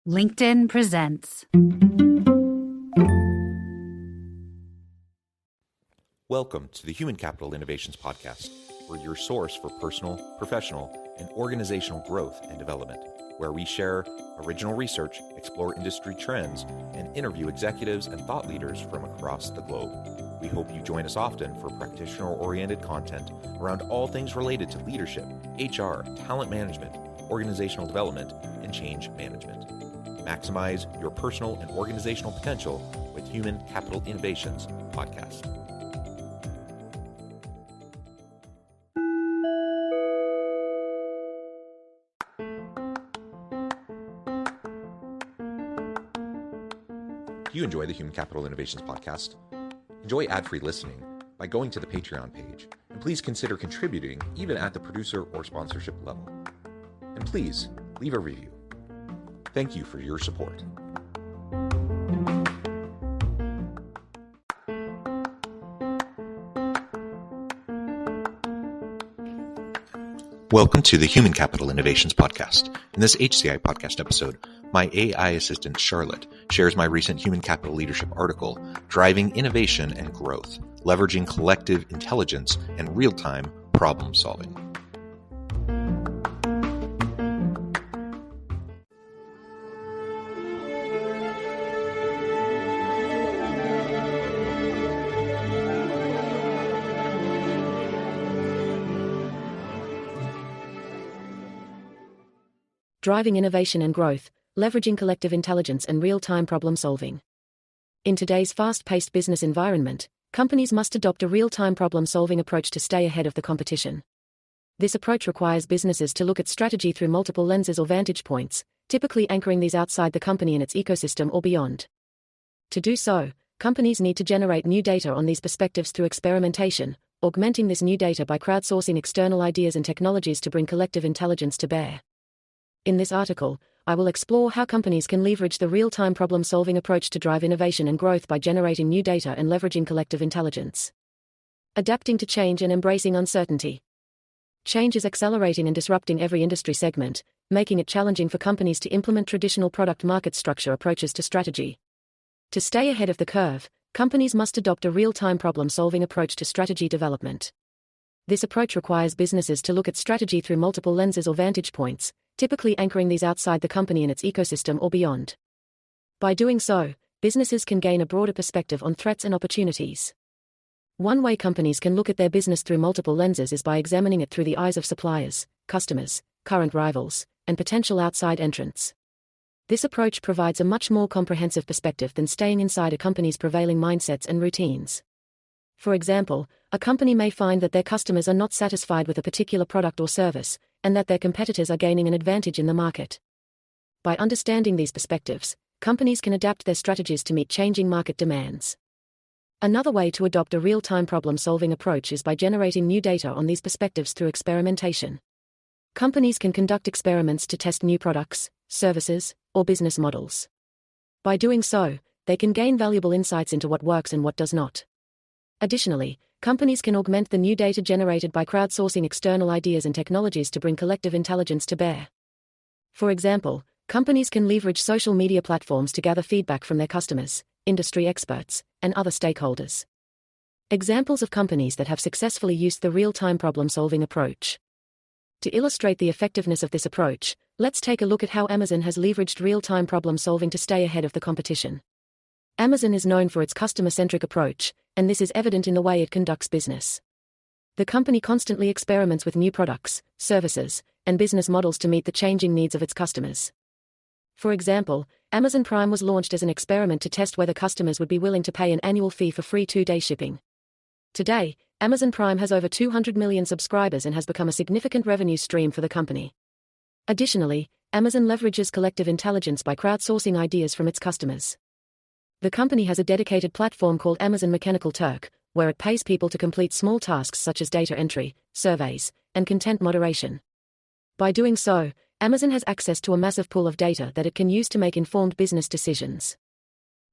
LinkedIn presents. Welcome to the Human Capital Innovations Podcast. We're your source for personal, professional, and organizational growth and development, where we share original research, explore industry trends, and interview executives and thought leaders from across the globe. We hope you join us often for practitioner-oriented content around all things related to leadership, HR, talent management, organizational development, and change management. Maximize your personal and organizational potential with Human Capital Innovations Podcast. Do you enjoy the Human Capital Innovations Podcast? Enjoy ad-free listening by going to the Patreon page, and please consider contributing even at the producer or sponsorship level. And please leave a review. Thank you for your support. Welcome to the Human Capital Innovations Podcast. In this HCI podcast episode, my AI assistant, Charlotte, shares my recent Human Capital Leadership article, Driving Innovation and Growth, Leveraging Collective Intelligence and Real-Time Problem Solving. Driving innovation and growth, leveraging collective intelligence and real-time problem solving. In today's fast-paced business environment, companies must adopt a real-time problem-solving approach to stay ahead of the competition. This approach requires businesses to look at strategy through multiple lenses or vantage points, typically anchoring these outside the company and its ecosystem or beyond. To do so, companies need to generate new data on these perspectives through experimentation, augmenting this new data by crowdsourcing external ideas and technologies to bring collective intelligence to bear. In this article, I will explore how companies can leverage the real-time problem-solving approach to drive innovation and growth by generating new data and leveraging collective intelligence. Adapting to change and embracing uncertainty. Change is accelerating and disrupting every industry segment, making it challenging for companies to implement traditional product-market structure approaches to strategy. To stay ahead of the curve, companies must adopt a real-time problem-solving approach to strategy development. This approach requires businesses to look at strategy through multiple lenses or vantage points, typically anchoring these outside the company and its ecosystem or beyond. By doing so, businesses can gain a broader perspective on threats and opportunities. One way companies can look at their business through multiple lenses is by examining it through the eyes of suppliers, customers, current rivals, and potential outside entrants. This approach provides a much more comprehensive perspective than staying inside a company's prevailing mindsets and routines. For example, a company may find that their customers are not satisfied with a particular product or service, and that their competitors are gaining an advantage in the market. By understanding these perspectives, companies can adapt their strategies to meet changing market demands. Another way to adopt a real-time problem-solving approach is by generating new data on these perspectives through experimentation. Companies can conduct experiments to test new products, services, or business models. By doing so, they can gain valuable insights into what works and what does not. Additionally, companies can augment the new data generated by crowdsourcing external ideas and technologies to bring collective intelligence to bear. For example, companies can leverage social media platforms to gather feedback from their customers, industry experts, and other stakeholders. Examples of companies that have successfully used the real-time problem-solving approach. To illustrate the effectiveness of this approach, let's take a look at how Amazon has leveraged real-time problem-solving to stay ahead of the competition. Amazon is known for its customer-centric approach, and this is evident in the way it conducts business. The company constantly experiments with new products, services, and business models to meet the changing needs of its customers. For example, Amazon Prime was launched as an experiment to test whether customers would be willing to pay an annual fee for free 2-day shipping. Today, Amazon Prime has over 200 million subscribers and has become a significant revenue stream for the company. Additionally, Amazon leverages collective intelligence by crowdsourcing ideas from its customers. The company has a dedicated platform called Amazon Mechanical Turk, where it pays people to complete small tasks such as data entry, surveys, and content moderation. By doing so, Amazon has access to a massive pool of data that it can use to make informed business decisions.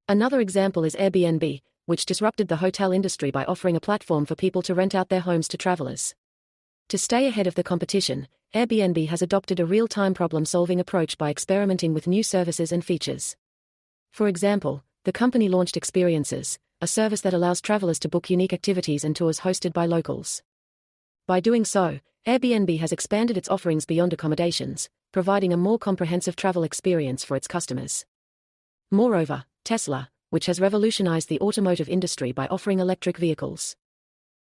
Another example is Airbnb, which disrupted the hotel industry by offering a platform for people to rent out their homes to travelers. To stay ahead of the competition, Airbnb has adopted a real-time problem-solving approach by experimenting with new services and features. For example, the company launched Experiences, a service that allows travelers to book unique activities and tours hosted by locals. By doing so, Airbnb has expanded its offerings beyond accommodations, providing a more comprehensive travel experience for its customers. Moreover, Tesla, which has revolutionized the automotive industry by offering electric vehicles.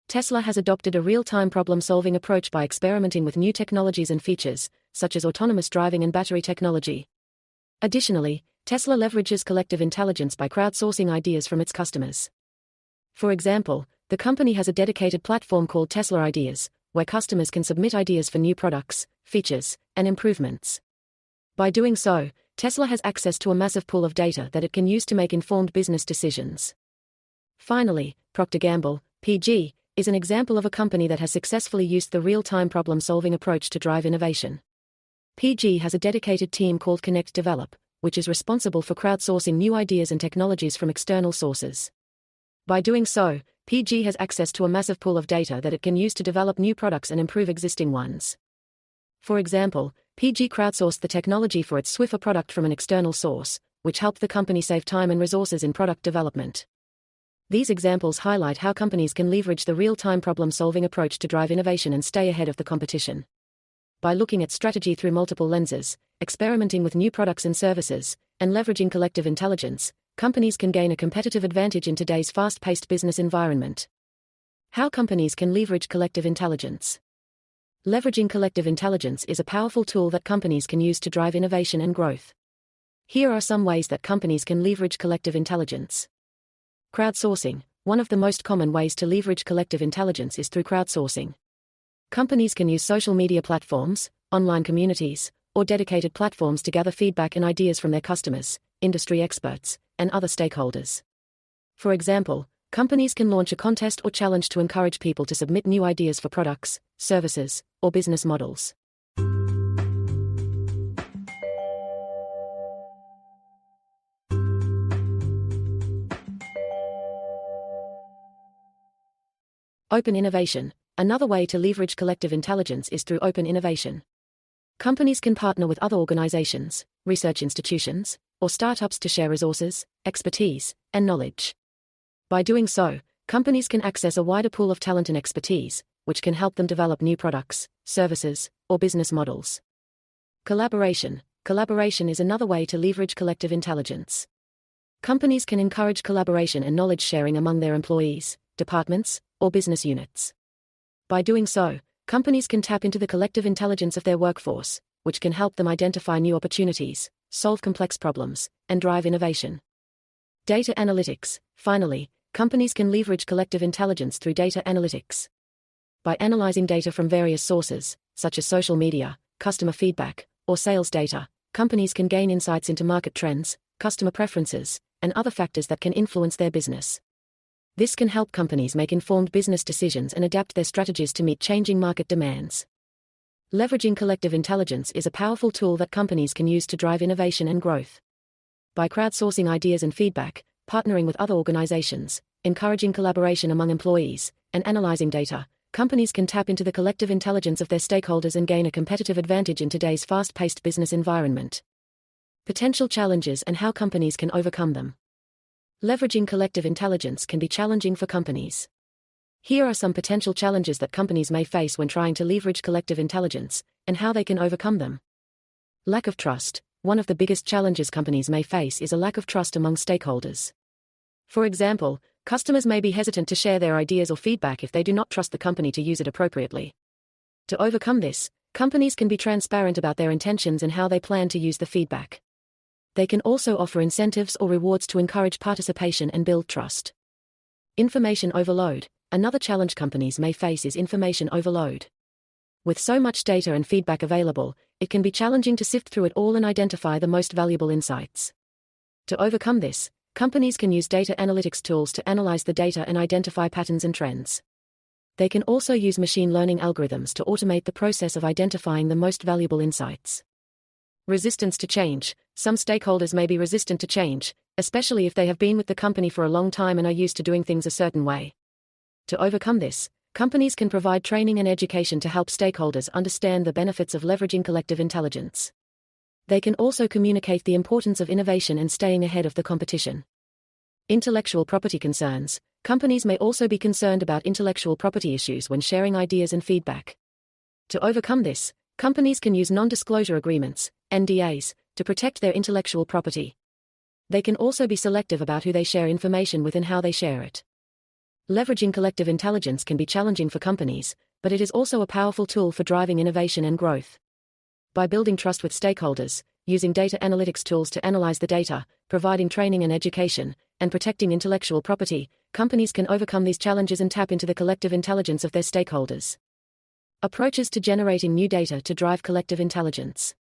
Tesla has adopted a real-time problem-solving approach by experimenting with new technologies and features, such as autonomous driving and battery technology. Additionally, Tesla leverages collective intelligence by crowdsourcing ideas from its customers. For example, the company has a dedicated platform called Tesla Ideas, where customers can submit ideas for new products, features, and improvements. By doing so, Tesla has access to a massive pool of data that it can use to make informed business decisions. Finally, Procter & Gamble, PG, is an example of a company that has successfully used the real-time problem-solving approach to drive innovation. PG has a dedicated team called Connect Develop, which is responsible for crowdsourcing new ideas and technologies from external sources. By doing so, PG has access to a massive pool of data that it can use to develop new products and improve existing ones. For example, PG crowdsourced the technology for its Swiffer product from an external source, which helped the company save time and resources in product development. These examples highlight how companies can leverage the real-time problem-solving approach to drive innovation and stay ahead of the competition. By looking at strategy through multiple lenses, experimenting with new products and services, and leveraging collective intelligence, companies can gain a competitive advantage in today's fast-paced business environment. How companies can leverage collective intelligence. Leveraging collective intelligence is a powerful tool that companies can use to drive innovation and growth. Here are some ways that companies can leverage collective intelligence. Crowdsourcing. One of the most common ways to leverage collective intelligence is through crowdsourcing. Companies can use social media platforms, online communities, or dedicated platforms to gather feedback and ideas from their customers, industry experts, and other stakeholders. For example, companies can launch a contest or challenge to encourage people to submit new ideas for products, services, or business models. Open innovation. Another way to leverage collective intelligence is through open innovation. Companies can partner with other organizations, research institutions, or startups to share resources, expertise, and knowledge. By doing so, companies can access a wider pool of talent and expertise, which can help them develop new products, services, or business models. Collaboration. Collaboration is another way to leverage collective intelligence. Companies can encourage collaboration and knowledge sharing among their employees, departments, or business units. By doing so, companies can tap into the collective intelligence of their workforce, which can help them identify new opportunities, solve complex problems, and drive innovation. Data analytics. Finally, companies can leverage collective intelligence through data analytics. By analyzing data from various sources, such as social media, customer feedback, or sales data, companies can gain insights into market trends, customer preferences, and other factors that can influence their business. This can help companies make informed business decisions and adapt their strategies to meet changing market demands. Leveraging collective intelligence is a powerful tool that companies can use to drive innovation and growth. By crowdsourcing ideas and feedback, partnering with other organizations, encouraging collaboration among employees, and analyzing data, companies can tap into the collective intelligence of their stakeholders and gain a competitive advantage in today's fast-paced business environment. Potential challenges and how companies can overcome them. Leveraging collective intelligence can be challenging for companies. Here are some potential challenges that companies may face when trying to leverage collective intelligence, and how they can overcome them. Lack of trust. One of the biggest challenges companies may face is a lack of trust among stakeholders. For example, customers may be hesitant to share their ideas or feedback if they do not trust the company to use it appropriately. To overcome this, companies can be transparent about their intentions and how they plan to use the feedback. They can also offer incentives or rewards to encourage participation and build trust. Information overload. Another challenge companies may face is information overload. With so much data and feedback available, it can be challenging to sift through it all and identify the most valuable insights. To overcome this, companies can use data analytics tools to analyze the data and identify patterns and trends. They can also use machine learning algorithms to automate the process of identifying the most valuable insights. Resistance to change. Some stakeholders may be resistant to change, especially if they have been with the company for a long time and are used to doing things a certain way. To overcome this, companies can provide training and education to help stakeholders understand the benefits of leveraging collective intelligence. They can also communicate the importance of innovation and staying ahead of the competition. Intellectual property concerns. Companies may also be concerned about intellectual property issues when sharing ideas and feedback. To overcome this, companies can use non-disclosure agreements, NDAs, to protect their intellectual property. They can also be selective about who they share information with and how they share it. Leveraging collective intelligence can be challenging for companies, but it is also a powerful tool for driving innovation and growth. By building trust with stakeholders, using data analytics tools to analyze the data, providing training and education, and protecting intellectual property, companies can overcome these challenges and tap into the collective intelligence of their stakeholders. Approaches to generating new data to drive collective intelligence.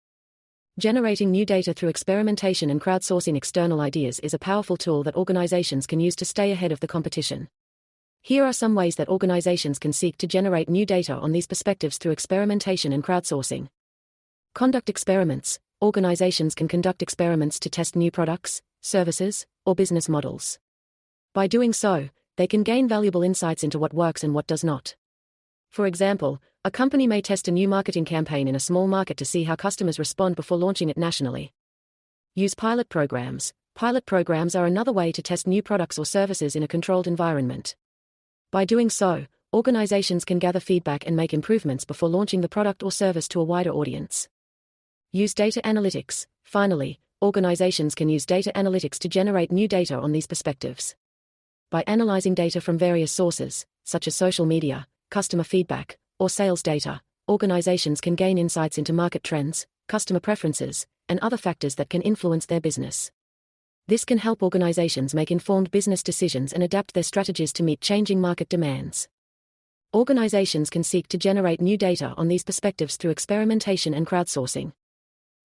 Generating new data through experimentation and crowdsourcing external ideas is a powerful tool that organizations can use to stay ahead of the competition. Here are some ways that organizations can seek to generate new data on these perspectives through experimentation and crowdsourcing. Conduct experiments. Organizations can conduct experiments to test new products, services, or business models. By doing so, they can gain valuable insights into what works and what does not. For example, a company may test a new marketing campaign in a small market to see how customers respond before launching it nationally. Use pilot programs. Pilot programs are another way to test new products or services in a controlled environment. By doing so, organizations can gather feedback and make improvements before launching the product or service to a wider audience. Use data analytics. Finally, organizations can use data analytics to generate new data on these perspectives. By analyzing data from various sources, such as social media, customer feedback, or sales data, organizations can gain insights into market trends, customer preferences, and other factors that can influence their business. This can help organizations make informed business decisions and adapt their strategies to meet changing market demands. Organizations can seek to generate new data on these perspectives through experimentation and crowdsourcing.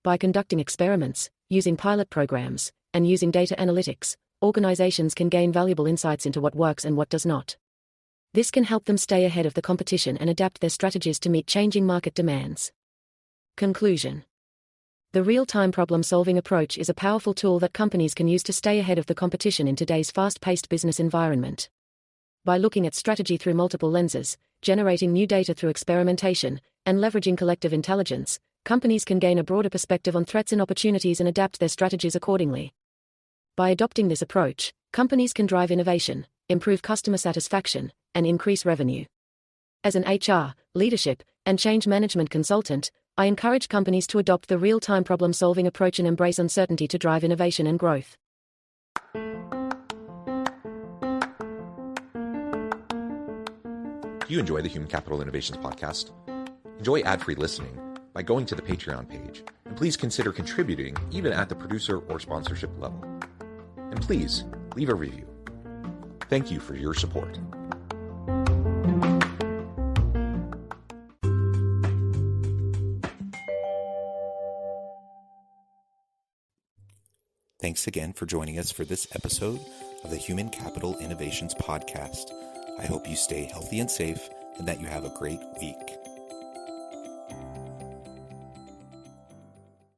By conducting experiments, using pilot programs, and using data analytics, organizations can gain valuable insights into what works and what does not. This can help them stay ahead of the competition and adapt their strategies to meet changing market demands. Conclusion. The real-time problem-solving approach is a powerful tool that companies can use to stay ahead of the competition in today's fast-paced business environment. By looking at strategy through multiple lenses, generating new data through experimentation, and leveraging collective intelligence, companies can gain a broader perspective on threats and opportunities and adapt their strategies accordingly. By adopting this approach, companies can drive innovation, improve customer satisfaction, and increase revenue. As an HR, leadership, and change management consultant, I encourage companies to adopt the real-time problem-solving approach and embrace uncertainty to drive innovation and growth. Do you enjoy the Human Capital Innovations podcast? Enjoy ad-free listening by going to the Patreon page, and please consider contributing even at the producer or sponsorship level. And please, leave a review. Thank you for your support. Thanks again for joining us for this episode of the Human Capital Innovations podcast. I hope you stay healthy and safe and that you have a great week.